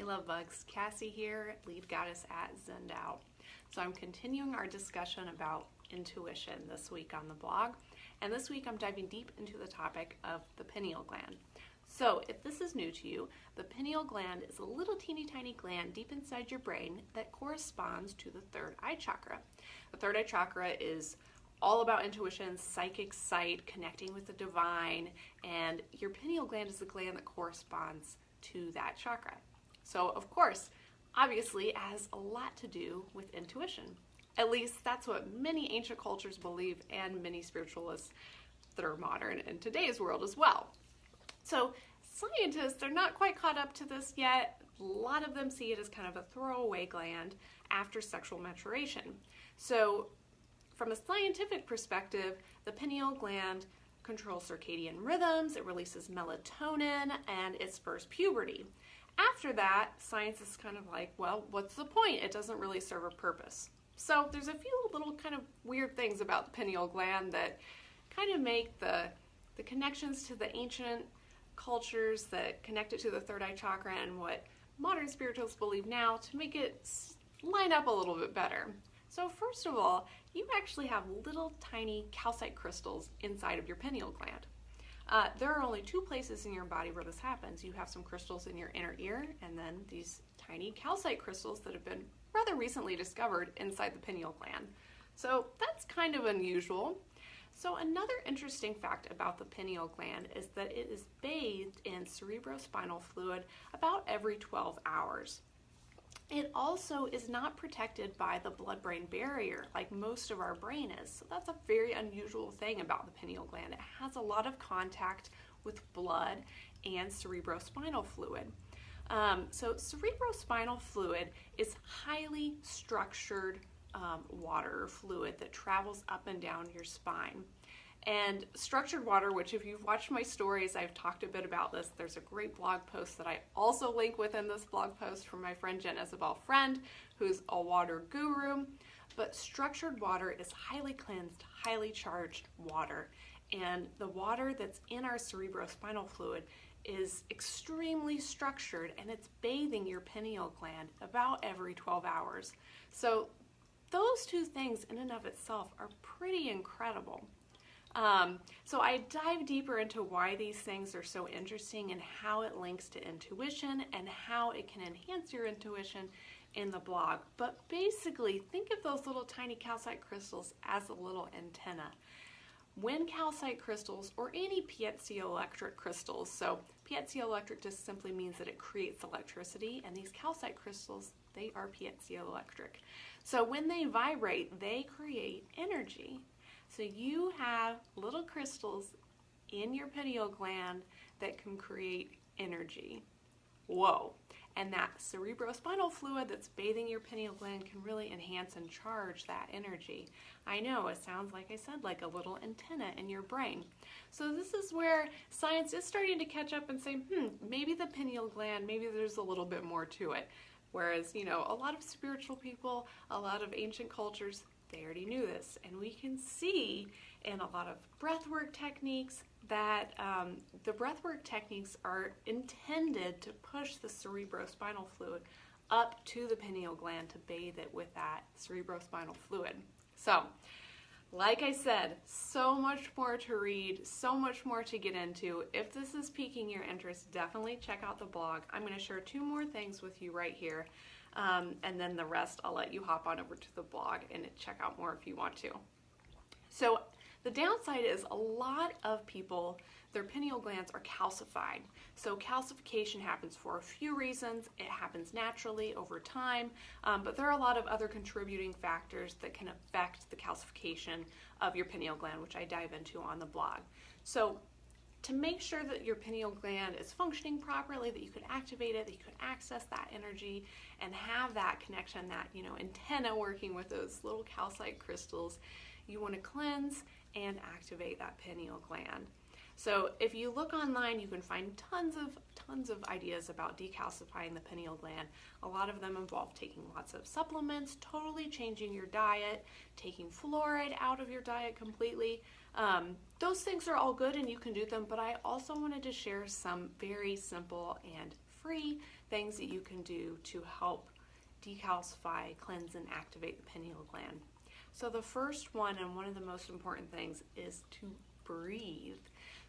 love bugs. Cassie here, lead goddess at Zendao. So I'm continuing our discussion about intuition this week on the blog. And this week I'm diving deep into the topic of the pineal gland. So if this is new to you, the pineal gland is a little teeny tiny gland deep inside your brain that corresponds to the third eye chakra. The third eye chakra is all about intuition, psychic sight, connecting with the divine, and your pineal gland is the gland that corresponds to that chakra. So of course, obviously it has a lot to do with intuition. At least that's what many ancient cultures believe and many spiritualists that are modern in today's world as well. So scientists are not quite caught up to this yet. A lot of them see it as kind of a throwaway gland after sexual maturation. So from a scientific perspective, the pineal gland controls circadian rhythms, it releases melatonin, and it spurs puberty. After that, science is kind of like, well, what's the point? It doesn't really serve a purpose. So there's a few little kind of weird things about the pineal gland that kind of make the connections to the ancient cultures that connect it to the third eye chakra and what modern spiritualists believe now to make it line up a little bit better. So first of all, you actually have little tiny calcite crystals inside of your pineal gland. There are only two places in your body where this happens. You have some crystals in your inner ear and then these tiny calcite crystals that have been rather recently discovered inside the pineal gland. So that's kind of unusual. So another interesting fact about the pineal gland is that it is bathed in cerebrospinal fluid about every 12 hours. It also is not protected by the blood-brain barrier like most of our brain is. So that's a very unusual thing about the pineal gland. It has a lot of contact with blood and cerebrospinal fluid. So cerebrospinal fluid is highly structured water or fluid that travels up and down your spine. And structured water, which if you've watched my stories, I've talked a bit about this. There's a great blog post that I also link within this blog post from my friend Jen Isabel Friend, who's a water guru. But structured water is highly cleansed, highly charged water. And the water that's in our cerebrospinal fluid is extremely structured, and it's bathing your pineal gland about every 12 hours. So those two things in and of itself are pretty incredible. So I dive deeper into why these things are so interesting and how it links to intuition and how it can enhance your intuition in the blog. But basically, think of those little tiny calcite crystals as a little antenna. When calcite crystals, or any piezoelectric crystals, so piezoelectric just simply means that it creates electricity, and these calcite crystals, they are piezoelectric. So when they vibrate, they create energy. So you have little crystals in your pineal gland that can create energy. Whoa. And that cerebrospinal fluid that's bathing your pineal gland can really enhance and charge that energy. I know, it sounds, like I said, like a little antenna in your brain. So this is where science is starting to catch up and say, maybe the pineal gland, maybe there's a little bit more to it. Whereas, a lot of spiritual people, a lot of ancient cultures, they already knew this. And we can see in a lot of breathwork techniques that the breathwork techniques are intended to push the cerebrospinal fluid up to the pineal gland to bathe it with that cerebrospinal fluid. So, like I said, so much more to read, so much more to get into. If this is piquing your interest, definitely check out the blog. I'm going to share two more things with you right here. And then the rest, I'll let you hop on over to the blog and check out more if you want to. So the downside is a lot of people, their pineal glands are calcified. So calcification happens for a few reasons. It happens naturally over time, but there are a lot of other contributing factors that can affect the calcification of your pineal gland, which I dive into on the blog. So to make sure that your pineal gland is functioning properly, that you can activate it, that you can access that energy and have that connection, that antenna working with those little calcite crystals, you want to cleanse and activate that pineal gland. So if you look online, you can find tons of ideas about decalcifying the pineal gland. A lot of them involve taking lots of supplements, totally changing your diet, taking fluoride out of your diet completely. Those things are all good and you can do them, but I also wanted to share some very simple and free things that you can do to help decalcify, cleanse, and activate the pineal gland. So the first one, and one of the most important things, is to breathe.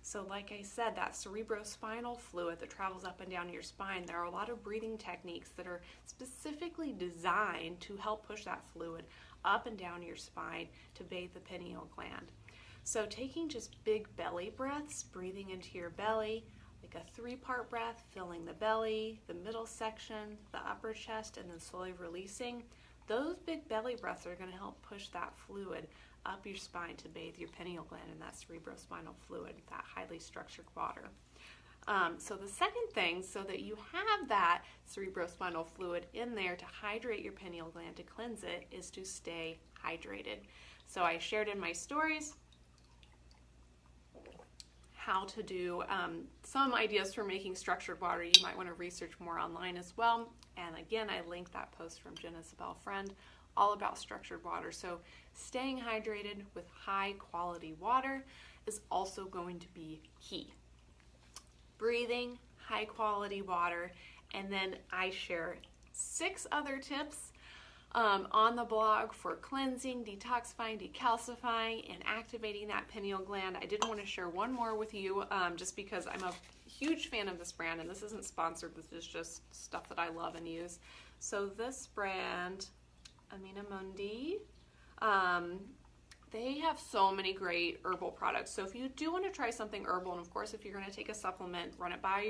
So like I said, that cerebrospinal fluid that travels up and down your spine, there are a lot of breathing techniques that are specifically designed to help push that fluid up and down your spine to bathe the pineal gland. So taking just big belly breaths, breathing into your belly, like a 3-part breath, filling the belly, the middle section, the upper chest, and then slowly releasing. Those big belly breaths are going to help push that fluid up your spine to bathe your pineal gland and that cerebrospinal fluid, that highly structured water. So the second thing, so that you have that cerebrospinal fluid in there to hydrate your pineal gland, to cleanse it, is to stay hydrated. So I shared in my stories how to do some ideas for making structured water. You might want to research more online as well. And again, I linked that post from Jen Isabel Friend all about structured water. So staying hydrated with high quality water is also going to be key. Breathing, high quality water, and then I share 6 other tips on the blog for cleansing, detoxifying, decalcifying, and activating that pineal gland. I did want to share one more with you just because I'm a huge fan of this brand, and this isn't sponsored, this is just stuff that I love and use. So this brand, Amina Mundi, they have so many great herbal products. So if you do want to try something herbal, and of course if you're going to take a supplement, run it by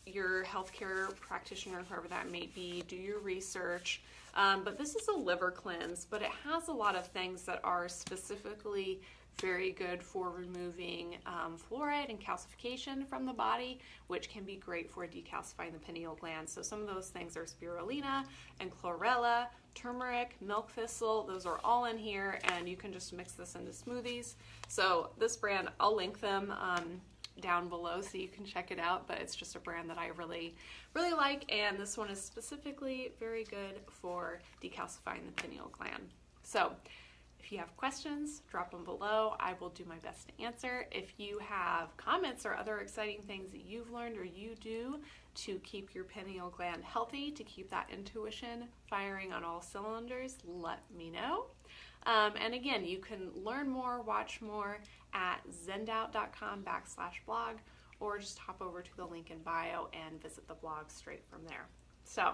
your healthcare practitioner, whoever that may be, do your research. But this is a liver cleanse, but it has a lot of things that are specifically very good for removing fluoride and calcification from the body, which can be great for decalcifying the pineal gland. So some of those things are spirulina and chlorella, turmeric, milk thistle. Those are all in here, and you can just mix this into smoothies. So this brand, I'll link them down below so you can check it out, but it's just a brand that I really like, and this one is specifically very good for decalcifying the pineal gland. So if you have questions, drop them below. I will do my best to answer. If you have comments or other exciting things that you've learned or you do to keep your pineal gland healthy, to keep that intuition firing on all cylinders, let me know. And again, you can learn more, watch more at zendout.com/blog, or just hop over to the link in bio and visit the blog straight from there. So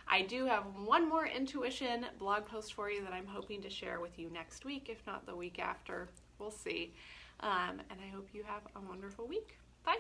I do have one more intuition blog post for you that I'm hoping to share with you next week, if not the week after. We'll see. And I hope you have a wonderful week. Bye.